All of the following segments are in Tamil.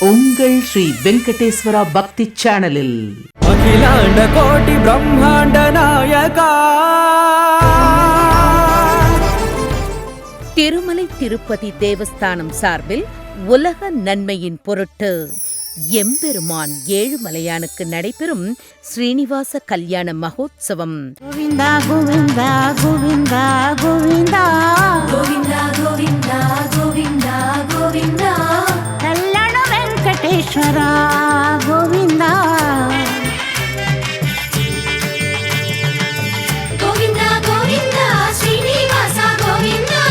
உங்கள் ஸ்ரீ வெங்கடேஸ்வரா பக்தி சேனலில் அகிலாண்ட கோட்டி பிரம்மாண்ட நாயகா திருமலை திருப்பதி தேவஸ்தானம் சார்பில் உலக நன்மையின் பொருட்டு எம்பெருமான் ஏழுமலையானுக்கு நடைபெறும் ஸ்ரீனிவாச கல்யாண மகோத்சவம் கோவிந்தா கோவிந்தா கோவிந்தா கோவிந்தா கோவிந்தா கோவிந்தா கோவிந்தா கோவிந்தா கல்யாண வெங்கடேஸ்வரா கோவிந்தா கோவிந்தா கோவிந்தா ஸ்ரீனிவாச கோவிந்தா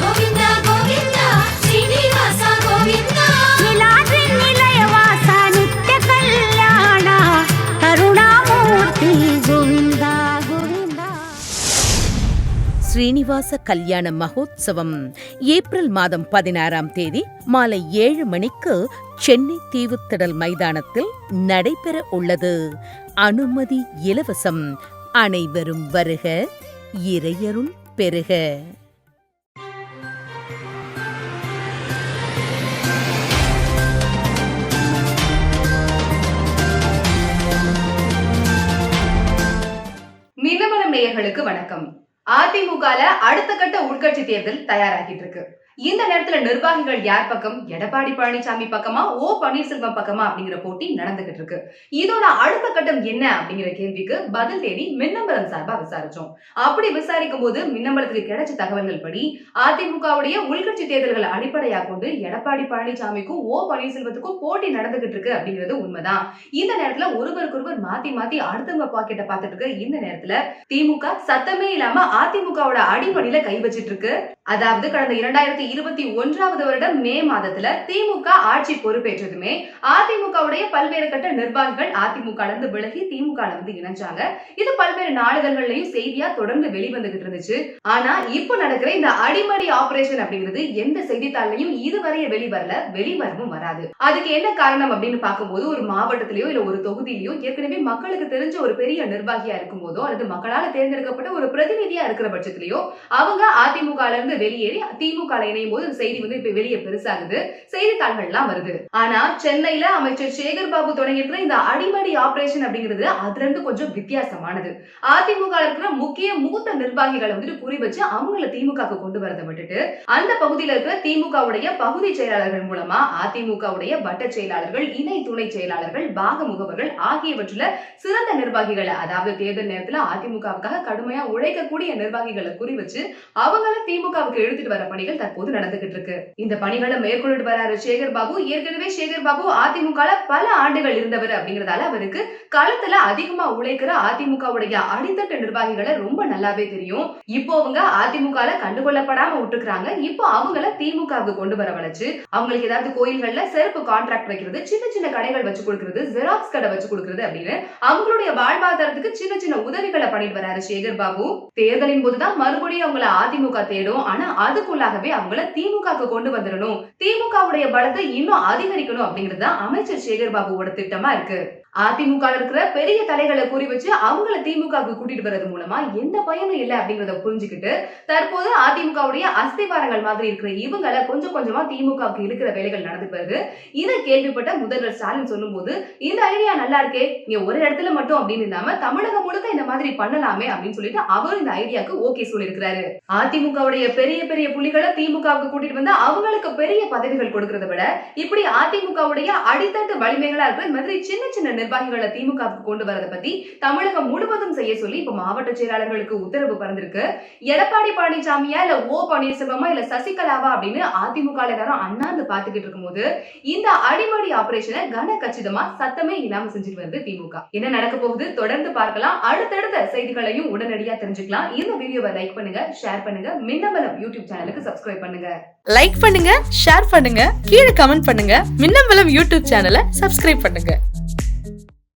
கோவிந்தா கோவிந்தா ஸ்ரீனிவாச கோவிந்தா நிலாவின் நிலையவாச நித்ய கல்யாண கருணாமூர்த்தி கோவிந்தா கோவிந்தா. ஸ்ரீனிவாச கல்யாண மகோத்சவம் ஏப்ரல் மாதம் 16ஆம் தேதி மாலை 7 மணிக்கு சென்னை தீவுத்திடல் மைதானத்தில் நடைபெற உள்ளது. அனுமதி இலவசம். அனைவரும் வருக, இறையருள் பெறுக. மின்னமலம் நேயர்களுக்கு வணக்கம். அதிமுகல அடுத்த கட்ட உள்கட்சி தேர்தல் தயாராகிட்டு இருக்கு. இந்த நேரத்துல நிர்வாகிகள் யார் பக்கம், எடப்பாடி பழனிசாமி பக்கமா, ஓ பன்னீர்செல்வம் பக்கமா அப்படிங்கிற போட்டி நடந்துகிட்டு இருக்கு. இதோட அடுத்த கட்டம் என்ன அப்படிங்கிற கேள்விக்கு பதில் தேடி மின்னம்பலம் சார்பா விசாரிச்சோம். அப்படி விசாரிக்கும் போது மின்னம்பலத்துக்கு கிடைச்ச தகவல்கள் படி அதிமுகவுடைய உள்கட்சி தேர்தல்களை அடிப்படையாக கொண்டு எடப்பாடி பழனிசாமிக்கும் ஓ பன்னீர்செல்வத்துக்கும் போட்டி நடந்துகிட்டு இருக்கு அப்படிங்கிறது உண்மைதான். இந்த நேரத்துல ஒருவருக்கொருவர் மாத்தி மாத்தி அடுத்தவங்க பாக்கெட்டை பார்த்துட்டு இருக்கு. இந்த நேரத்துல திமுக சத்தமே இல்லாம அதிமுகவோட அடிமடியில கை வச்சிட்டு இருக்கு. அதாவது கடந்த 2021 வருடம் மே மாதத்துல திமுக ஆட்சி பொறுப்பேற்றதுமே அதிமுகவுடைய பல்வேறு கட்ட நிர்வாகிகள் அதிமுக இருந்து விலகி திமுக வந்து இணைஞ்சாங்க. இது பல்வேறு நாளிதழ்கள்லயும் செய்தியா தொடர்ந்து வெளிவந்துகிட்டு இருந்துச்சு. ஆனா இப்ப நடக்கிற இந்த அடிமடி ஆபரேஷன் அப்படிங்கிறது எந்த செய்தித்தாள்லயும் இதுவரைய வெளிவரல, வெளிவரவும் வராது. அதுக்கு என்ன காரணம் அப்படின்னு பார்க்கும்போது ஒரு மாவட்டத்திலயோ இல்ல ஒரு தொகுதியிலயோ ஏற்கனவே மக்களுக்கு தெரிஞ்ச ஒரு பெரிய நிர்வாகியா இருக்கும் போதோ அல்லது மக்களால் தேர்ந்தெடுக்கப்பட்ட ஒரு பிரதிநிதியா இருக்கிற பட்சத்திலயோ அவங்க அதிமுக இருந்து வெளியேறி திமுக இணையும் போது செய்தி வந்து இப்ப வெளியே பெருசாகுது, செய்தித்தாள்கள் எல்லாம் வருது. ஆனா சென்னையில அமைச்சர் சேகர் பாபு தொடங்கியிருக்கிற இந்த அடிமடி ஆபரேஷன் அப்படிங்கிறது அதுல இருந்து கொஞ்சம் வித்தியாசமானது. அதிமுக இருக்கிற முக்கிய மூத்த நிர்வாகிகளை வந்துட்டு குறி வச்சு அவங்கள திமுக கொண்டு வரதை விட்டுட்டு அந்த பகுதியில் இருக்கிற திமுகவுடைய பகுதி செயலாளர்கள் மூலமா அதிமுகவுடைய வட்ட செயலாளர்கள், இணை துணை செயலாளர்கள், பாக முகவர்கள் ஆகியவற்றுல சிறந்த நிர்வாகிகளை, அதாவது தேர்தல் நேரத்துல அதிமுகவுக்காக கடுமையா உழைக்கக்கூடிய நிர்வாகிகளை குறி வச்சு அவங்கள திமுகவுக்கு இழுத்துட்டு வர பணிகள் தற்போது நடந்துகிட்டு இருக்கு. இந்த பணிகளை மேற்கொண்டு வராரு சேகர் பாபு. ஏற்கனவே சேகர் பாபு அதிமுக பல ஆண்டுகள் இருந்தவர் அப்படிங்கறதால அவருக்கு களத்துல அதிகமா உழைக்கிற அதிமுகவுடைய அடித்தட்டு நிர்வாகிகளை ரொம்ப நல்லாவே தெரியும். இப்போ அவங்க அதிமுக கண்டுகொள்ளப்படாம விட்டுக்கிறாங்க. இப்போ அவங்கள திமுகவுக்கு கொண்டு வர வளைச்சு அவங்களுக்கு ஏதாவது கோயில்கள்ல சிறப்பு கான்ட்ராக்ட் வைக்கிறது, சின்ன சின்ன கடைகள் வச்சு கொடுக்கிறது, ஜெராக்ஸ் கடை வச்சு கொடுக்கிறது அப்படின்னு அவங்களுடைய வாழ்வாதாரத்துக்கு சின்ன சின்ன உதவிகளை பண்ணிட்டு வராரு சேகர் பாபு. தேர்தலின் போதுதான் மறுபடியும் அவங்கள அதிமுக தேடும். ஆனா அதுக்குள்ளாகவே அவங்கள திமுக கொண்டு வந்துடணும், திமுகவுடைய பலத்தை இன்னும் அதிகரிக்கணும் அப்படிங்கிறது அமைச்சர் சேகர் பாபுவோட திட்டமா இருக்கு. அதிமுக இருக்கிற பெரிய தலைகளை கூறி வச்சு அவங்கள திமுக கூட்டிட்டு வர்றது மூலமா எந்த பயனும் இல்லை அப்படிங்கறத புரிஞ்சுக்கிட்டு தற்போது அதிமுகவுடைய அஸ்திவாரங்கள் மாதிரி இருக்கிற இவங்களை கொஞ்சம் கொஞ்சமா திமுக இருக்கிற வேலைகள் நடந்து வருது. இதை கேள்விப்பட்ட முதல்வர் ஸ்டாலின் சொல்லும் போது இந்த ஐடியா நல்லா இருக்கே, இங்க ஒரு இடத்துல மட்டும் அப்படின்னு இல்லாம தமிழகம் முழுக்க இந்த மாதிரி பண்ணலாமே அப்படின்னு சொல்லிட்டு அவர் இந்த ஐடியாக்கு ஓகே சொல்லியிருக்கிறாரு. அதிமுகவுடைய பெரிய பெரிய புலிகளை திமுகவுக்கு கூட்டிட்டு வந்து அவங்களுக்கு பெரிய பதவிகள் கொடுக்கறத விட இப்படி அதிமுகவுடைய அடித்தட்டு வலிமைகளா இருக்கிற மாதிரி சின்ன சின்ன நிர்வாகிகளை திமுக கொண்டு வரதை பத்தி தமிழகம் முழுவதும் செய்ய சொல்லி இப்ப மாவட்ட செயலாளர்களுக்கு உத்தரவு பறந்திருக்கு. எடப்பாடி பழனிசாமியா இல்ல ஓ பன்னீர்செல்வமா இல்ல சசிகலாவா அப்படின்னு அதிமுக எல்லாரும் அண்ணாந்து பாத்துக்கிட்டு இருக்கும் போது இந்த அடிமடி ஆபரேஷனை கன கச்சிதமா சத்தமே இல்லாம செஞ்சுட்டு வருது திமுக. என்ன நடக்க போகுது தொடர்ந்து பார்க்கலாம். அடுத்தடுத்த செய்திகளையும் உடனடியா தெரிஞ்சுக்கலாம். இந்த வீடியோவை லைக் பண்ணுங்க, ஷேர் பண்ணுங்க, மின்னம்பலம் யூடியூப் சேனலுக்கு சப்ஸ்கிரைப் பண்ணுங்க. லைக் பண்ணுங்க, ஷேர் பண்ணுங்க, கீழே கமெண்ட் பண்ணுங்க, மின்னம்பலம் யூடியூப் சேனலை சப்ஸ்கிரைப் பண்ணுங்க.